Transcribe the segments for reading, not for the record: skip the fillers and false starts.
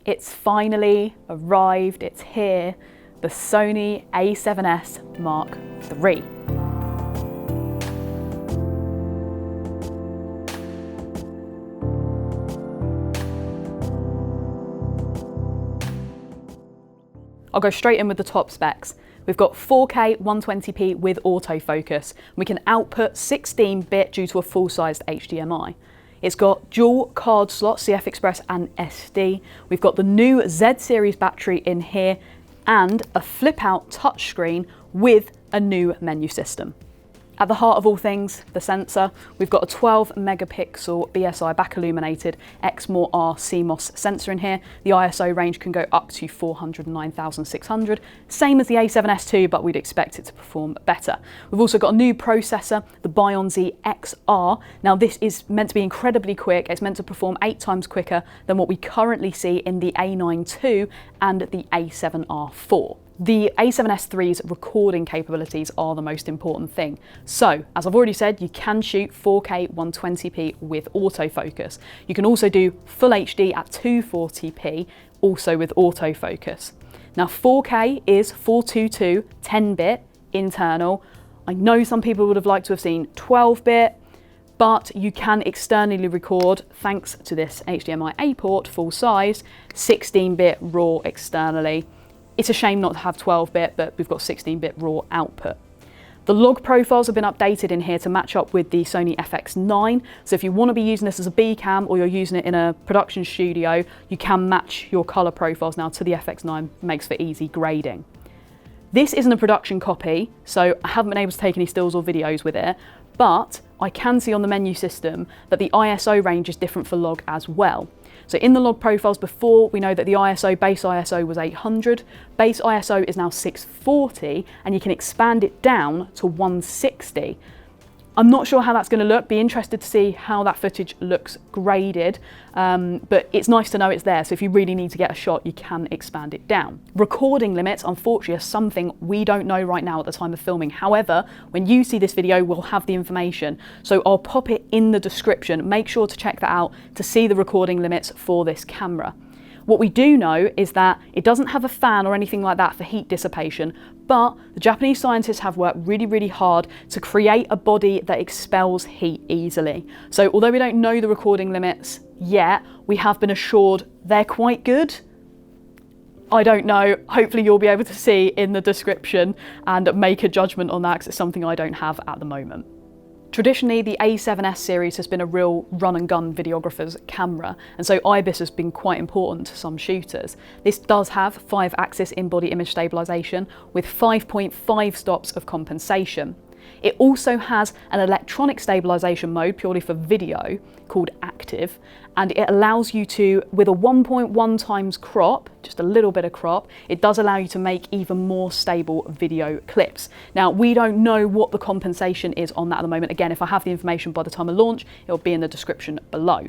It's finally arrived, it's here, the Sony a7S Mark III. I'll go straight in with the top specs. We've got 4K 120p with autofocus. We can output 16-bit due to a full-sized HDMI. It's got dual card slots, CFExpress and SD. We've got the new Z series battery in here and a flip-out touchscreen with a new menu system. At the heart of all things, the sensor. We've got a 12 megapixel BSI back illuminated Exmor-R CMOS sensor in here. The ISO range can go up to 409,600, same as the a7S II, but we'd expect it to perform better. We've also got a new processor, the Bion Z XR. Now this is meant to be incredibly quick. It's meant to perform 8 times quicker than what we currently see in the A9 II and the A7R4. The a7S III's recording capabilities are the most important thing. So, as I've already said, you can shoot 4K 120p with autofocus. You can also do full HD at 240p, also with autofocus. Now 4K is 422 10-bit internal. I know some people would have liked to have seen 12-bit, but you can externally record, thanks to this HDMI A port, full size, 16-bit RAW externally. It's a shame not to have 12-bit, but we've got 16-bit RAW output. The log profiles have been updated in here to match up with the Sony FX9. So if you want to be using this as a B cam or you're using it in a production studio, you can match your color profiles now to the FX9, makes for easy grading. This isn't a production copy, so I haven't been able to take any stills or videos with it, but I can see on the menu system that the ISO range is different for log as well. So in the log profiles before, we know that the base ISO was 800, base ISO is now 640, and you can expand it down to 160. I'm not sure how that's going to look, be interested to see how that footage looks graded, but it's nice to know it's there, so if you really need to get a shot, you can expand it down. Recording limits, unfortunately, are something we don't know right now at the time of filming. However, when you see this video, we'll have the information, so I'll pop it in the description. Make sure to check that out to see the recording limits for this camera. What we do know is that it doesn't have a fan or anything like that for heat dissipation, but the Japanese scientists have worked really, really hard to create a body that expels heat easily. So although we don't know the recording limits yet, we have been assured they're quite good. I don't know, hopefully you'll be able to see in the description and make a judgment on that, because it's something I don't have at the moment. Traditionally, the a7S series has been a real run-and-gun videographer's camera, and so IBIS has been quite important to some shooters. This does have 5-axis in-body image stabilisation with 5.5 stops of compensation. It also has an electronic stabilisation mode purely for video called active, and it allows you to, with a 1.1 times crop, just a little bit of crop, it does allow you to make even more stable video clips. Now, we don't know what the compensation is on that at the moment. Again, if I have the information by the time of launch, it'll be in the description below.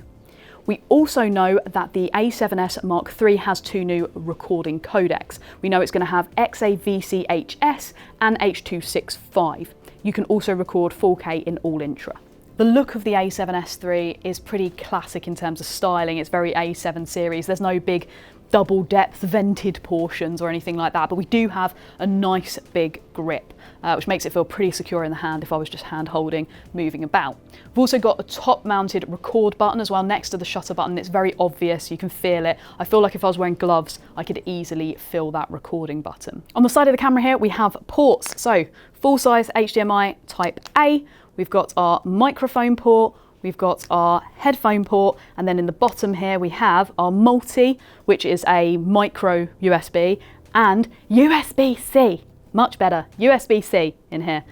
We also know that the a7S Mark III has 2 new recording codecs. We know it's going to have XAVC-HS and H.265. You can also record 4K in all intra. The look of the a7S III is pretty classic in terms of styling. It's very A7 series. There's no big double depth vented portions or anything like that, but we do have a nice big grip, which makes it feel pretty secure in the hand if I was just hand holding, moving about. We've also got a top mounted record button as well next to the shutter button. It's very obvious, you can feel it. I feel like if I was wearing gloves, I could easily feel that recording button. On the side of the camera here, we have ports. So full-size HDMI type A, we've got our microphone port, we've got our headphone port, and then in the bottom here we have our multi, which is a micro USB, and USB-C. Much better, USB-C in here.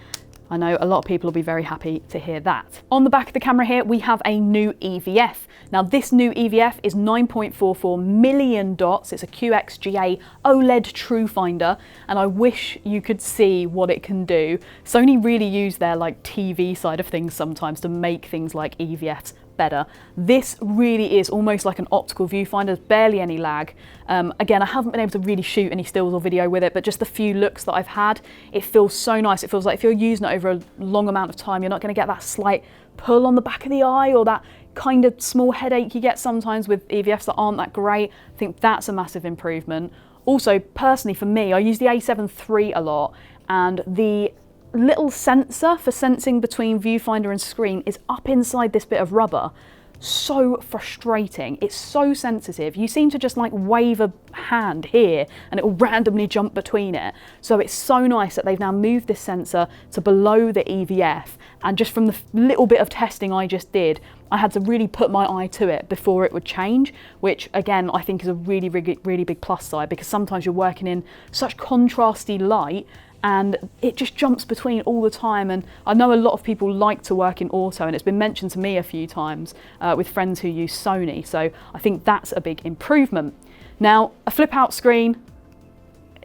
I know a lot of people will be very happy to hear that. On the back of the camera here, we have a new EVF. Now this new EVF is 9.44 million dots. It's a QXGA OLED True Finder, and I wish you could see what it can do. Sony really use their TV side of things sometimes to make things like EVFs better. This really is almost like an optical viewfinder. There's barely any lag. Again, I haven't been able to really shoot any stills or video with it, but just the few looks that I've had, it feels so nice. It feels like if you're using it over a long amount of time, you're not going to get that slight pull on the back of the eye or that kind of small headache you get sometimes with EVFs that aren't that great. I think that's a massive improvement. Also, personally for me, I use the A7 III a lot, and the little sensor for sensing between viewfinder and screen is up inside this bit of rubber. So frustrating. It's so sensitive. You seem to just like wave a hand here and it will randomly jump between it. So it's so nice that they've now moved this sensor to below the EVF, and just from the little bit of testing I just did, I had to really put my eye to it before it would change, which again I think is a really big plus side, because sometimes you're working in such contrasty light and it just jumps between all the time. And I know a lot of people like to work in auto, and it's been mentioned to me a few times with friends who use Sony, so I think that's a big improvement. Now, a flip out screen,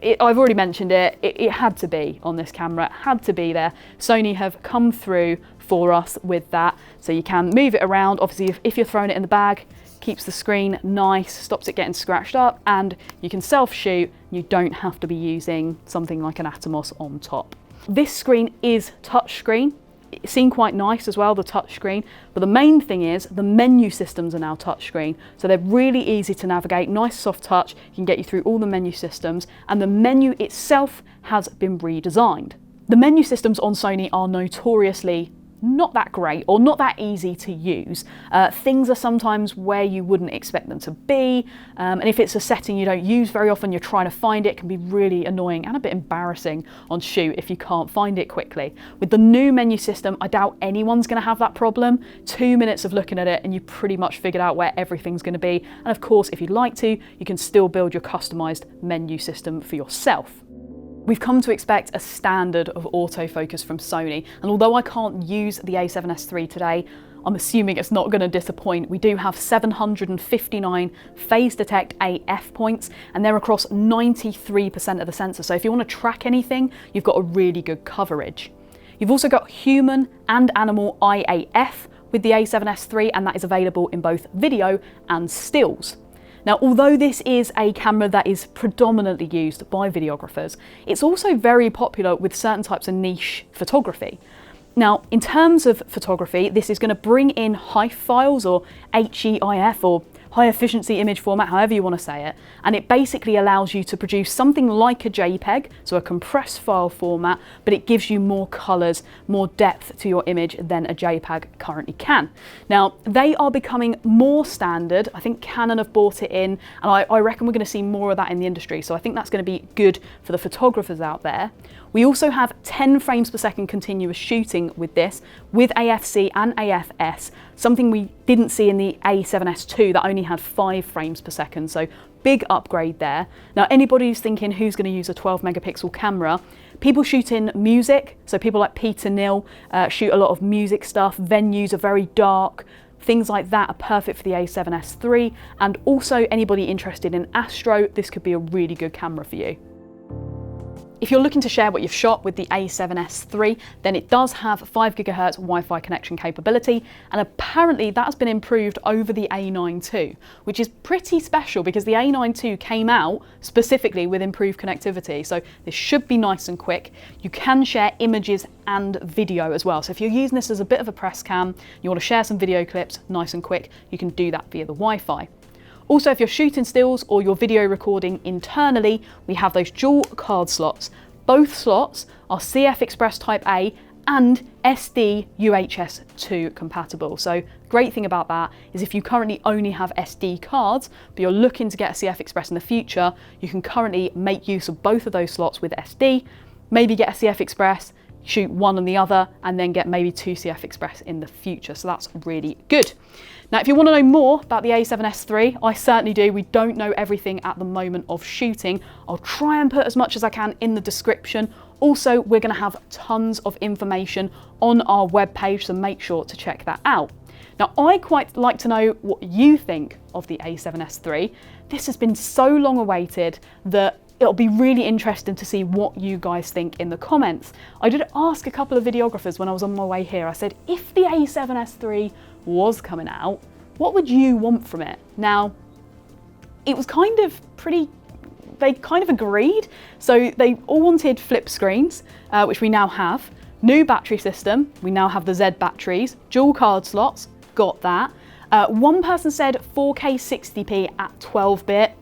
I've already mentioned it, it had to be on this camera, it had to be there. Sony have come through for us with that, so you can move it around. Obviously if you're throwing it in the bag, keeps the screen nice, stops it getting scratched up, and you can self-shoot. You don't have to be using something like an Atomos on top. This screen is touchscreen. It seemed quite nice as well, the touchscreen, but the main thing is the menu systems are now touchscreen. So they're really easy to navigate, nice soft touch, can get you through all the menu systems, and the menu itself has been redesigned. The menu systems on Sony are notoriously not that great or not that easy to use. Things are sometimes where you wouldn't expect them to be, and if it's a setting you don't use very often, you're trying to find it, can be really annoying and a bit embarrassing on shoot if you can't find it quickly. With the new menu system, I doubt anyone's going to have that problem. 2 minutes of looking at it and you pretty much figured out where everything's going to be, and of course if you'd like to, you can still build your customized menu system for yourself. We've come to expect a standard of autofocus from Sony, and although I can't use the A7S III today, I'm assuming it's not going to disappoint. We do have 759 phase detect AF points, and they're across 93% of the sensor. So if you want to track anything, you've got a really good coverage. You've also got human and animal IAF with the A7S III, and that is available in both video and stills. Now, although this is a camera that is predominantly used by videographers, it's also very popular with certain types of niche photography. Now, in terms of photography, this is going to bring in HEIF files, or HEIF, or high efficiency image format, however you want to say it, and it basically allows you to produce something like a JPEG, so a compressed file format, but it gives you more colours, more depth to your image than a JPEG currently can. Now, they are becoming more standard. I think Canon have bought it in, and I reckon we're going to see more of that in the industry, so I think that's going to be good for the photographers out there. We also have 10 frames per second continuous shooting with this, with AFC and AFS, something we didn't see in the A7S II that only had 5 frames per second, so big upgrade there. Now, anybody who's thinking who's going to use a 12 megapixel camera, people shoot in music, so people like Peter Nil shoot a lot of music stuff, venues are very dark, things like that are perfect for the A7S III, and also anybody interested in astro, this could be a really good camera for you. If you're looking to share what you've shot with the A7S III, then it does have 5 GHz Wi-Fi connection capability, and apparently that's been improved over the A9 II, which is pretty special because the A9 II came out specifically with improved connectivity, so this should be nice and quick. You can share images and video as well, so if you're using this as a bit of a press cam, you want to share some video clips nice and quick, you can do that via the Wi-Fi. Also, if you're shooting stills or you're video recording internally, we have those dual card slots. Both slots are CFExpress Type A and SD UHS 2 compatible. So great thing about that is if you currently only have SD cards, but you're looking to get a CFExpress in the future, you can currently make use of both of those slots with SD, maybe get a CFExpress, shoot one and the other, and then get maybe 2 CFExpress in the future. So that's really good. Now, if you want to know more about the A7S III, I certainly do. We don't know everything at the moment of shooting. I'll try and put as much as I can in the description. Also, we're going to have tons of information on our webpage, so make sure to check that out. Now, I'd quite like to know what you think of the A7S III. This has been so long awaited that it'll be really interesting to see what you guys think in the comments. I did ask a couple of videographers when I was on my way here. I said, if the A7S III was coming out, what would you want from it? Now, it was kind of they kind of agreed. So they all wanted flip screens, which we now have. New battery system, we now have the Z batteries, dual card slots, got that. One person said 4K 60p at 12-bit.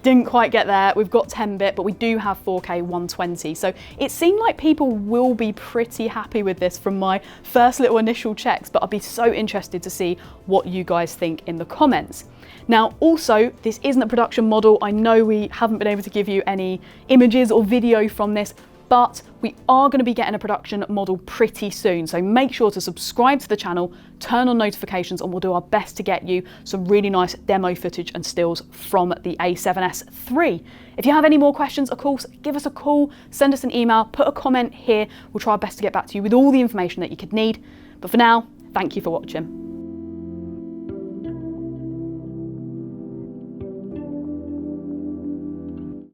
Didn't quite get there. We've got 10-bit, but we do have 4K 120. So it seemed like people will be pretty happy with this from my first little initial checks, but I'd be so interested to see what you guys think in the comments. Now, also, this isn't a production model. I know we haven't been able to give you any images or video from this, but we are going to be getting a production model pretty soon. So make sure to subscribe to the channel, turn on notifications, and we'll do our best to get you some really nice demo footage and stills from the A7S III. If you have any more questions, of course, give us a call, send us an email, put a comment here. We'll try our best to get back to you with all the information that you could need. But for now, thank you for watching.